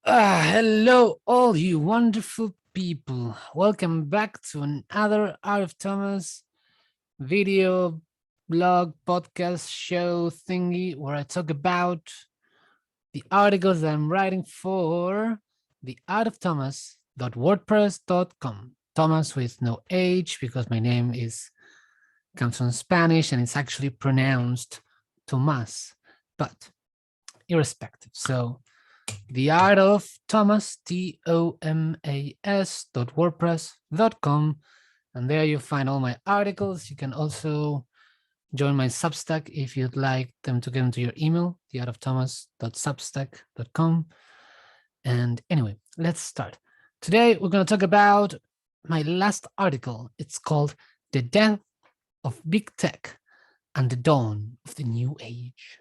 Hello, all you wonderful people. Welcome back to another Art of Thomas video blog podcast show thingy where I talk about the articles that I'm writing for the Art of Thomas.wordpress.com. Thomas with no H because my name comes from Spanish and it's actually pronounced Tomas, but irrespective. So the Art of Thomas, TOMAS.wordpress.com. And there you find all my articles. You can also join my Substack if you'd like them to get into your email, theartofthomas.substack.com. And anyway, let's start. Today, we're going to talk about my last article. It's called The Death of Big Tech and the Dawn of the New Age.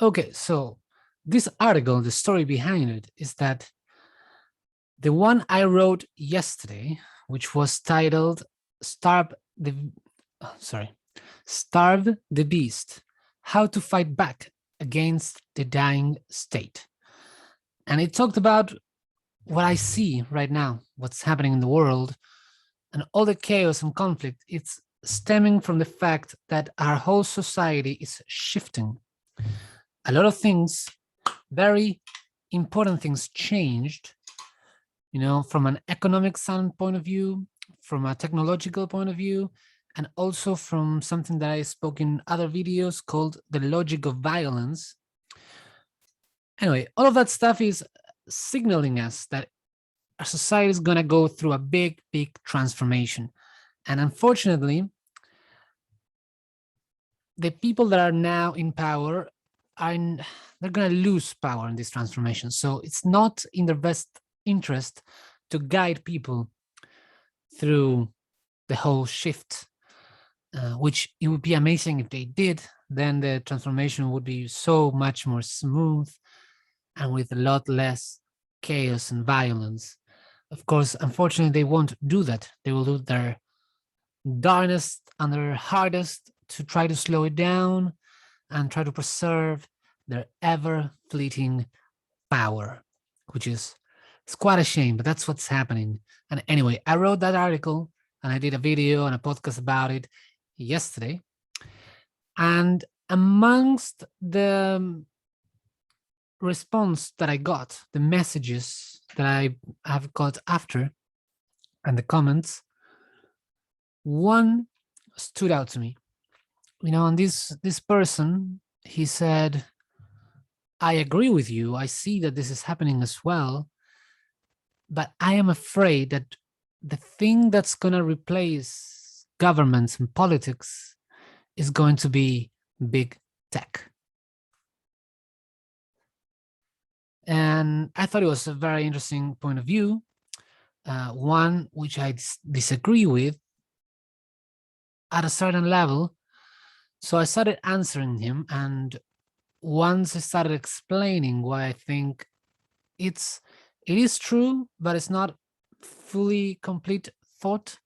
Okay, so this article, the story behind it is that the one I wrote yesterday, which was titled Starve the Beast, How to Fight Back Against the Dying State. And it talked about what I see right now, what's happening in the world, and all the chaos and conflict. It's stemming from the fact that our whole society is shifting. A lot of things, very important things changed, from an economic standpoint of view, from a technological point of view, and also from something that I spoke in other videos called the logic of violence. Anyway, all of that stuff is signaling us that our society is going to go through a big, big transformation. And unfortunately, the people that are now in power they're going to lose power in this transformation. So it's not in their best interest to guide people through the whole shift, which it would be amazing if they did. Then the transformation would be so much more smooth and with a lot less chaos and violence. Of course, unfortunately, they won't do that. They will do their darnest and their hardest to try to slow it down and try to preserve their ever fleeting power, which is it's quite a shame, but that's what's happening. And anyway, I wrote that article and I did a video and a podcast about it yesterday. And amongst the response that I got, the messages that I have got after, and the comments, one stood out to me. And this person, he said, I agree with you. I see that this is happening as well. But I am afraid that the thing that's going to replace governments and politics is going to be big tech. And I thought it was a very interesting point of view, one which I disagree with at a certain level. So I started answering him, and once I started explaining why I think it is true, but it's not fully complete thought.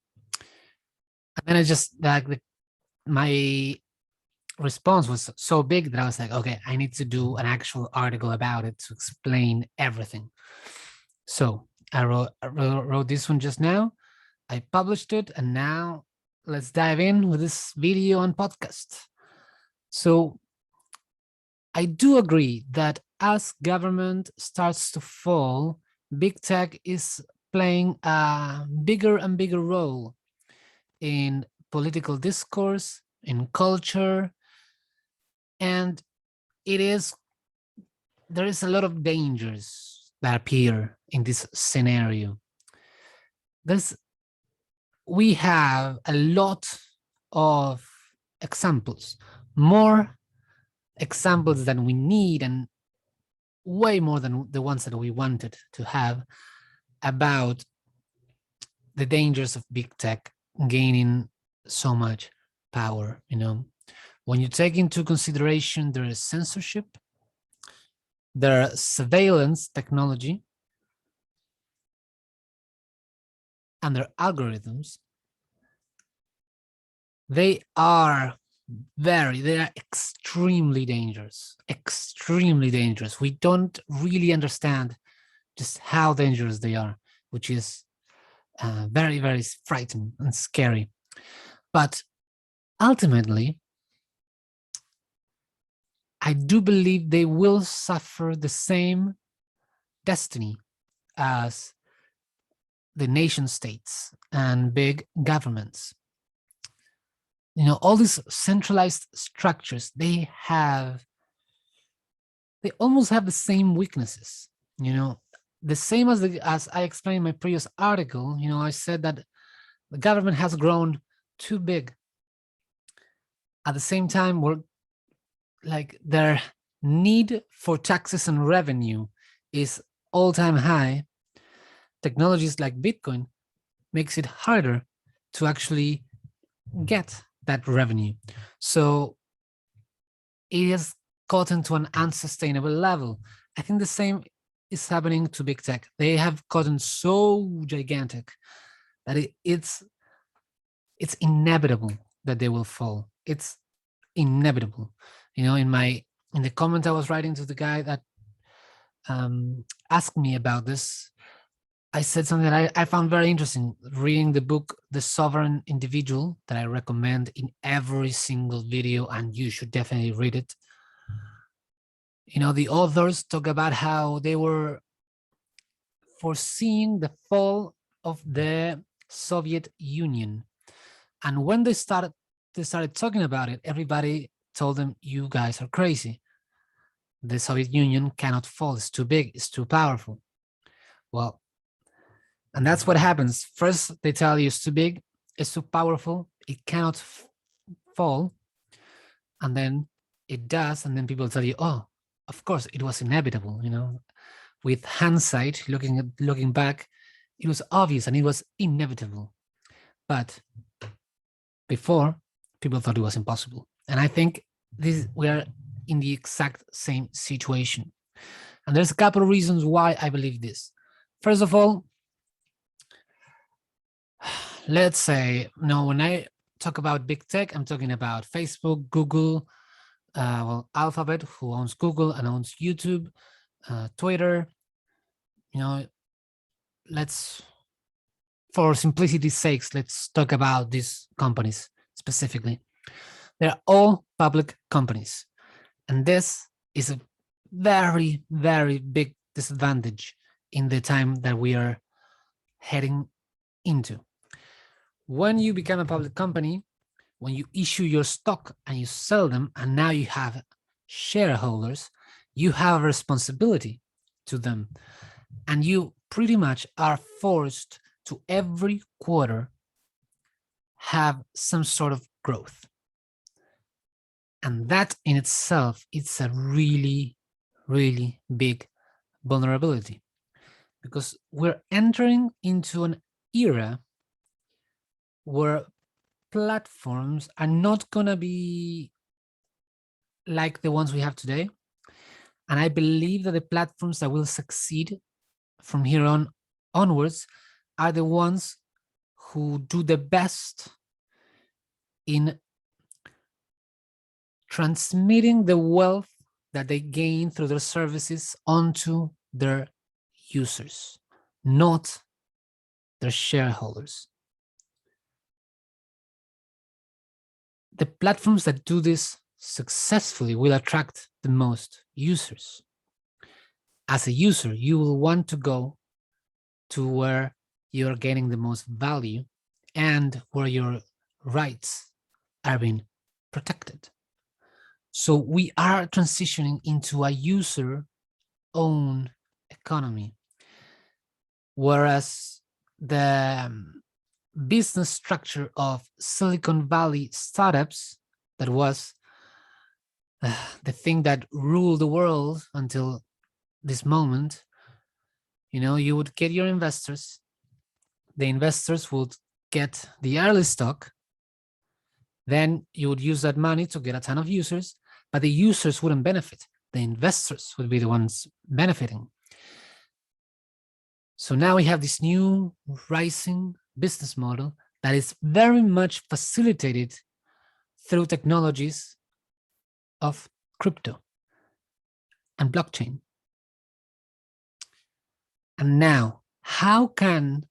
And then I just my response was so big that I was like, okay, I need to do an actual article about it to explain everything. So I wrote this one just now. I published it, and now let's dive in with this video and podcast. So I do agree that as government starts to fall, big tech is playing a bigger and bigger role in political discourse, in culture, and there is a lot of dangers that appear in this scenario. We have a lot of examples, more examples than we need, and way more than the ones that we wanted to have, about the dangers of big tech gaining so much power. When you take into consideration there is censorship, there are surveillance technology, and their algorithms, they are they are extremely dangerous, extremely dangerous. We don't really understand just how dangerous they are, which is very, very frightening and scary. But ultimately, I do believe they will suffer the same destiny as the nation states and big governments. All these centralized structures, they almost have the same weaknesses. The same as I explained in my previous article. I said that the government has grown too big. At the same time, their need for taxes and revenue is all-time high. Technologies like Bitcoin makes it harder to actually get that revenue. So it has gotten to an unsustainable level. I think the same is happening to big tech. They have gotten so gigantic that it's inevitable that they will fall. It's inevitable. In the comment I was writing to the guy that asked me about this, I said something that I found very interesting, reading the book The Sovereign Individual, that I recommend in every single video, and you should definitely read it. The authors talk about how they were foreseeing the fall of the Soviet Union. And when they started talking about it, everybody told them, you guys are crazy. The Soviet Union cannot fall. It's too big. It's too powerful. Well, and that's what happens. First, they tell you it's too big. It's too powerful. It cannot fall. And then it does. And then people tell you, oh, of course, it was inevitable. With hindsight, looking back, it was obvious and it was inevitable. But before, people thought it was impossible. And I think we are in the exact same situation. And there's a couple of reasons why I believe this. First of all, let's say, when I talk about big tech, I'm talking about Facebook, Google, Alphabet, who owns Google and owns YouTube, Twitter. For simplicity's sakes, let's talk about these companies specifically. They're all public companies. And this is a very, very big disadvantage in the time that we are heading into. When you become a public company, when you issue your stock and you sell them, and now you have shareholders, you have a responsibility to them. And you pretty much are forced to every quarter have some sort of growth. And that in itself, it's a really, really big vulnerability, because we're entering into an era where platforms are not going to be like the ones we have today. And I believe that the platforms that will succeed from here onwards are the ones who do the best in transmitting the wealth that they gain through their services onto their users, not their shareholders. The platforms that do this successfully will attract the most users. As a user, you will want to go to where you're getting the most value and where your rights are being protected. So we are transitioning into a user-owned economy, whereas the business structure of Silicon Valley startups, that was the thing that ruled the world until this moment, you would get your investors, the investors would get the early stock, then you would use that money to get a ton of users, but the users wouldn't benefit. The investors would be the ones benefiting. So now we have this new rising business model that is very much facilitated through technologies of crypto and blockchain. And now, how can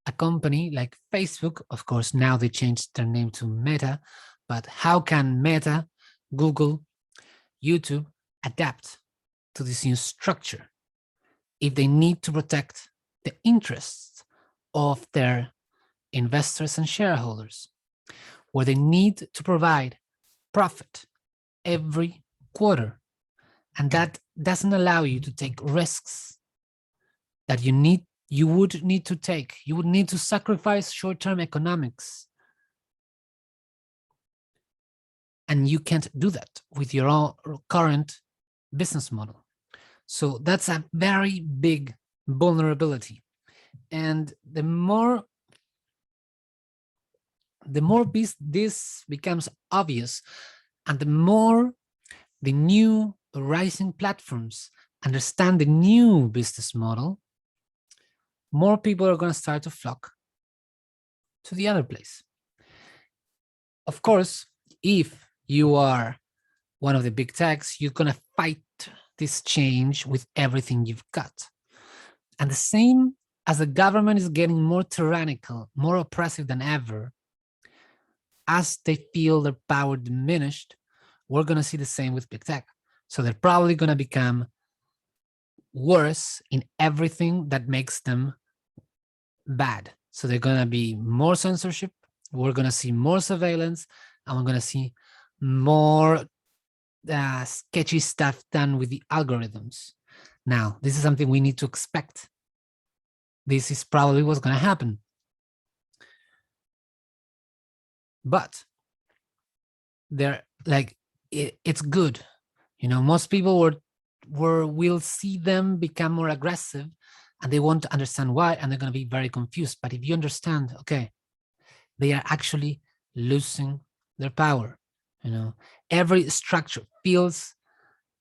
a company like Facebook, of course, now they changed their name to Meta, but how can Meta, Google, YouTube adapt to this new structure if they need to protect the interests of their investors and shareholders, where they need to provide profit every quarter? And that doesn't allow you to take risks that you would need to take. You would need to sacrifice short-term economics. And you can't do that with your own current business model. So that's a very big vulnerability. And the more this becomes obvious, and the more the new rising platforms understand the new business model, more people are going to start to flock to the other place. Of course, if you are one of the big techs, you're going to fight this change with everything you've got. And the same as the government is getting more tyrannical, more oppressive than ever, as they feel their power diminished, we're going to see the same with big tech. So they're probably going to become worse in everything that makes them bad. So they're going to be more censorship, we're going to see more surveillance, and we're going to see more sketchy stuff done with the algorithms. Now, this is something we need to expect. This is probably what's going to happen. But they're like, it's good. You know, most people will see them become more aggressive, and they want to understand why, and they're going to be very confused. But if you understand, okay, they are actually losing their power. You know, every structure feels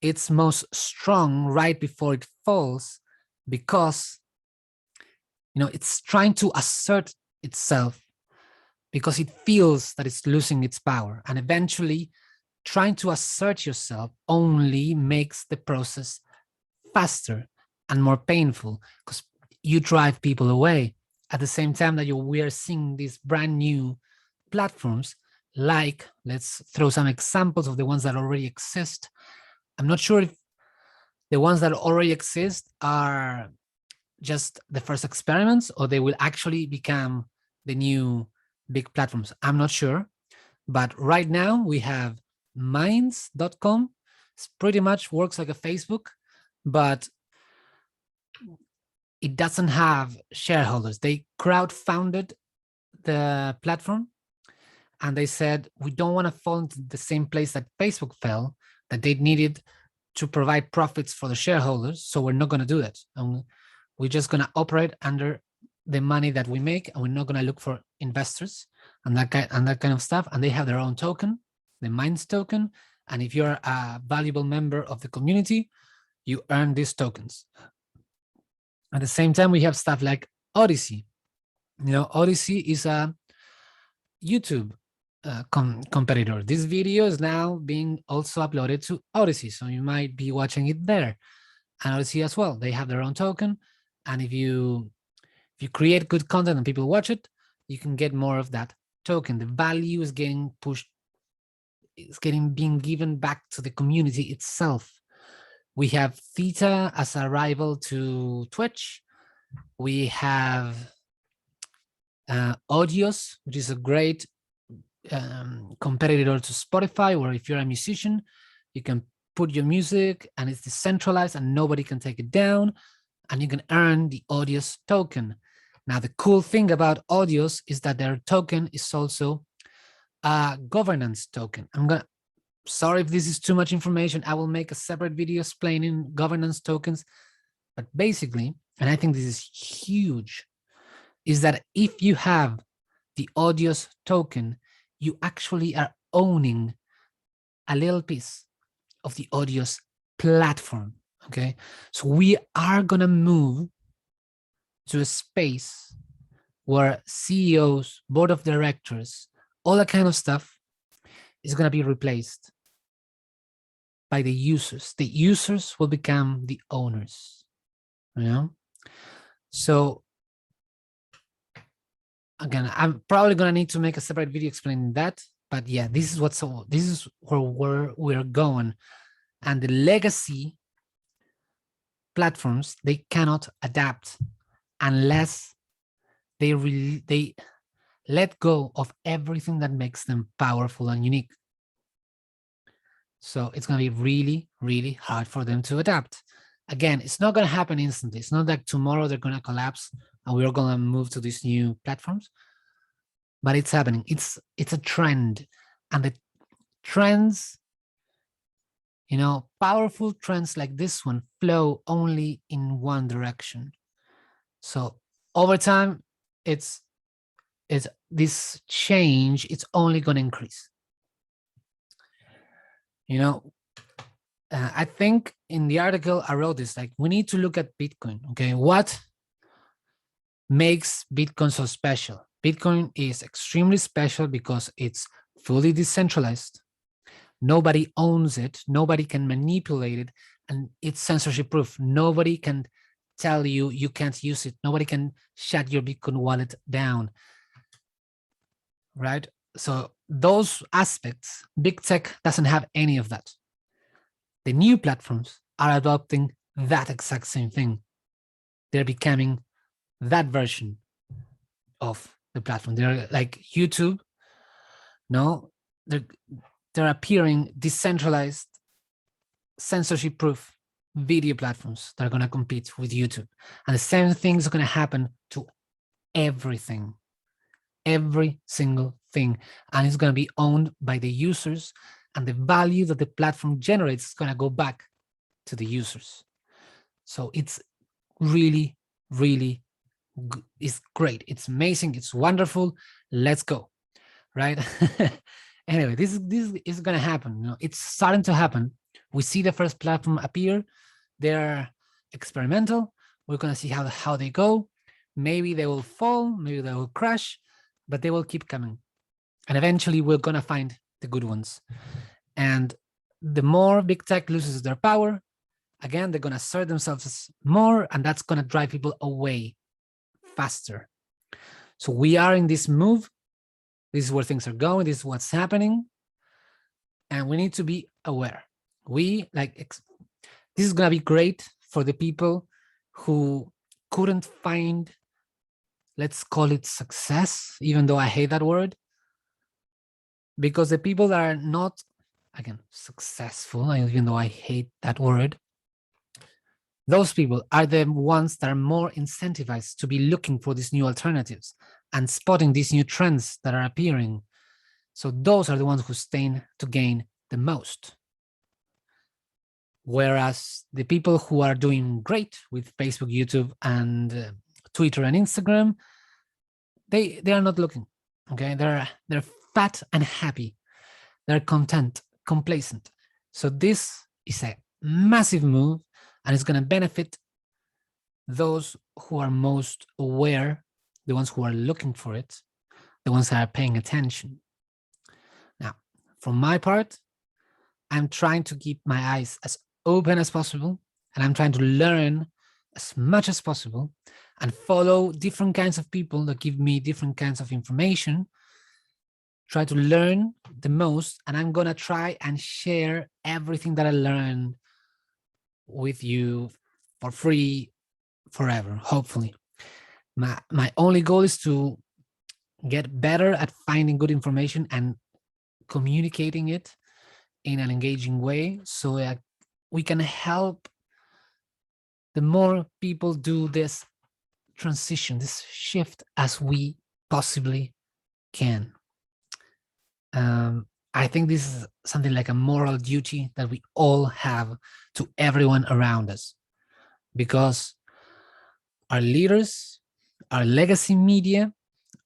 its most strong right before it falls, because, you know, it's trying to assert itself because it feels that it's losing its power. And eventually, trying to assert yourself only makes the process faster and more painful, because you drive people away. At the same time that we are seeing these brand new platforms, like, let's throw some examples of the ones that already exist. I'm not sure if the ones that already exist are just the first experiments, or they will actually become the new big platforms. I'm not sure. But right now we have Minds.com. It pretty much works like a Facebook, but it doesn't have shareholders. They crowdfunded the platform, and they said, we don't want to fall into the same place that Facebook fell, that they needed to provide profits for the shareholders. So we're not going to do that. And we're just going to operate under the money that we make, and we're not going to look for investors and that kind of stuff. And they have their own token, the Minds token. And if you're a valuable member of the community, you earn these tokens. At the same time, we have stuff like Odysee. You know, Odysee is a YouTube competitor. This video is now being also uploaded to Odysee, so you might be watching it there. And Odysee as well, they have their own token. And if you create good content and people watch it, you can get more of that token. The value is getting pushed, it's being given back to the community itself. We have Theta as a rival to Twitch. We have Audios, which is a great competitor to Spotify, where if you're a musician, you can put your music and it's decentralized and nobody can take it down, and you can earn the Audios token. Now, the cool thing about Audios is that their token is also a governance token. Sorry if this is too much information. I will make a separate video explaining governance tokens. But basically, and I think this is huge, is that if you have the Audios token, you actually are owning a little piece of the Audios platform, okay? So we are gonna move to a space where CEOs, board of directors, all that kind of stuff is going to be replaced by the users. The users will become the owners, you know? So again, I'm probably going to need to make a separate video explaining that, but yeah, this is where we're going. And the legacy platforms, they cannot adapt unless they let go of everything that makes them powerful and unique. So it's going to be really, really hard for them to adapt. Again, it's not going to happen instantly. It's not like tomorrow they're going to collapse and we're going to move to these new platforms, but it's happening. It's a trend, and the trends, you know, powerful trends like this one flow only in one direction. So over time, it's this change, it's only going to increase. You know, I think in the article I wrote this, like, we need to look at Bitcoin. Okay, what makes Bitcoin so special? Bitcoin is extremely special because it's fully decentralized. Nobody owns it. Nobody can manipulate it, and it's censorship proof. Nobody can tell you you can't use it. Nobody can shut your Bitcoin wallet down, right? So those aspects, big tech doesn't have any of that. The new platforms are adopting that exact same thing. They're becoming that version of the platform. They're like YouTube. No, they're appearing decentralized, censorship-proof video platforms that are going to compete with YouTube. And the same thing is going to happen to everything, every single thing. And it's going to be owned by the users, and the value that the platform generates is going to go back to the users. So it's really, really, it's great. It's amazing. It's wonderful. Let's go, right? Anyway, this is going to happen. You know, it's starting to happen. We see the first platform appear. They're experimental. We're going to see how they go. Maybe they will fall, maybe they will crash, but they will keep coming. And eventually we're going to find the good ones. And the more big tech loses their power, again, they're going to assert themselves more, and that's going to drive people away faster. So we are in this move. This is where things are going. This is what's happening. And we need to be aware. This is going to be great for the people who couldn't find, let's call it success, even though I hate that word, because the people that are not, again, successful, even though I hate that word, those people are the ones that are more incentivized to be looking for these new alternatives and spotting these new trends that are appearing. So those are the ones who stand to gain the most. Whereas the people who are doing great with Facebook, YouTube, and Twitter and Instagram, they are not looking. Okay, they're fat and happy. They're content, complacent. So this is a massive move, and it's going to benefit those who are most aware, the ones who are looking for it, the ones that are paying attention. Now, from my part, I'm trying to keep my eyes as open as possible, and I'm trying to learn as much as possible and follow different kinds of people that give me different kinds of information, try to learn the most, and I'm going to try and share everything that I learned with you for free forever, hopefully. My only goal is to get better at finding good information and communicating it in an engaging way, so that we can help the more people do this transition, this shift, as we possibly can. I think this is something like a moral duty that we all have to everyone around us, because our leaders, our legacy media,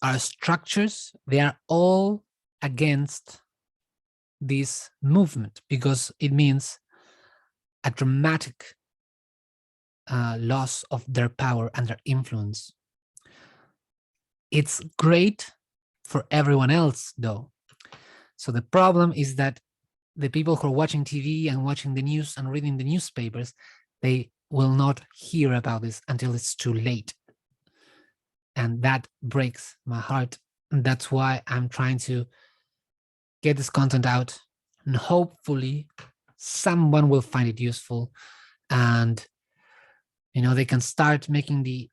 our structures, they are all against this movement, because it means a dramatic loss of their power and their influence. It's great for everyone else, though, So the problem is that the people who are watching TV and watching the news and reading the newspapers, they will not hear about this until it's too late. And that breaks my heart. And that's why I'm trying to get this content out, and hopefully someone will find it useful, and they can start making the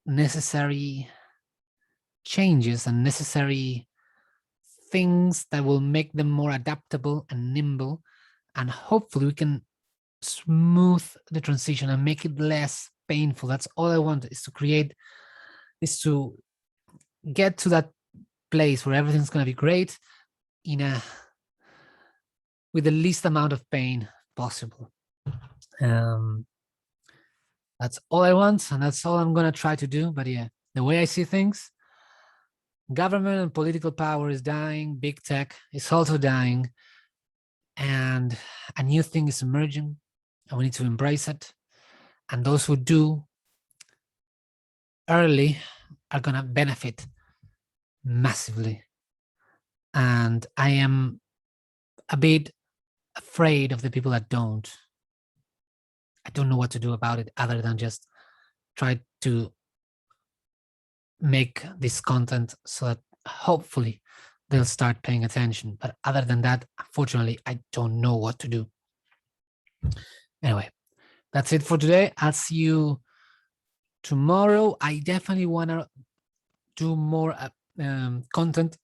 necessary changes and necessary things that will make them more adaptable and nimble, and hopefully we can smooth the transition and make it less painful. That's all I want, is to get to that place where everything's going to be great with the least amount of pain possible. That's all I want, and that's all I'm going to try to do. But yeah, the way I see things, government and political power is dying, big tech is also dying, and a new thing is emerging, and we need to embrace it. And those who do early are going to benefit massively. And I am a bit afraid of the people that don't. I don't know what to do about it other than just try to make this content so that hopefully they'll start paying attention. But other than that, unfortunately, I don't know what to do. Anyway, that's it for today. I'll see you tomorrow. I definitely want to do more content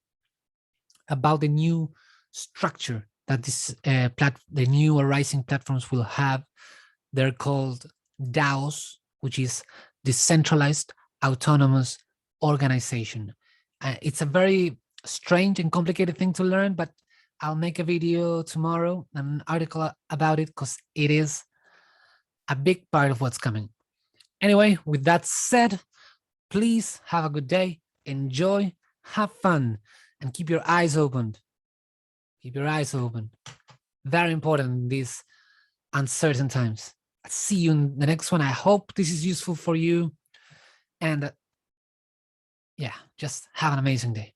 about the new structure that the new arising platforms will have. They're called DAOs, which is decentralized autonomous organization. It's a very strange and complicated thing to learn, but I'll make a video tomorrow, an article about it, because it is a big part of what's coming. Anyway, with that said, please have a good day, enjoy, have fun, and keep your eyes open. Keep your eyes open. Very important in these uncertain times. I'll see you in the next one. I hope this is useful for you. And yeah, just have an amazing day.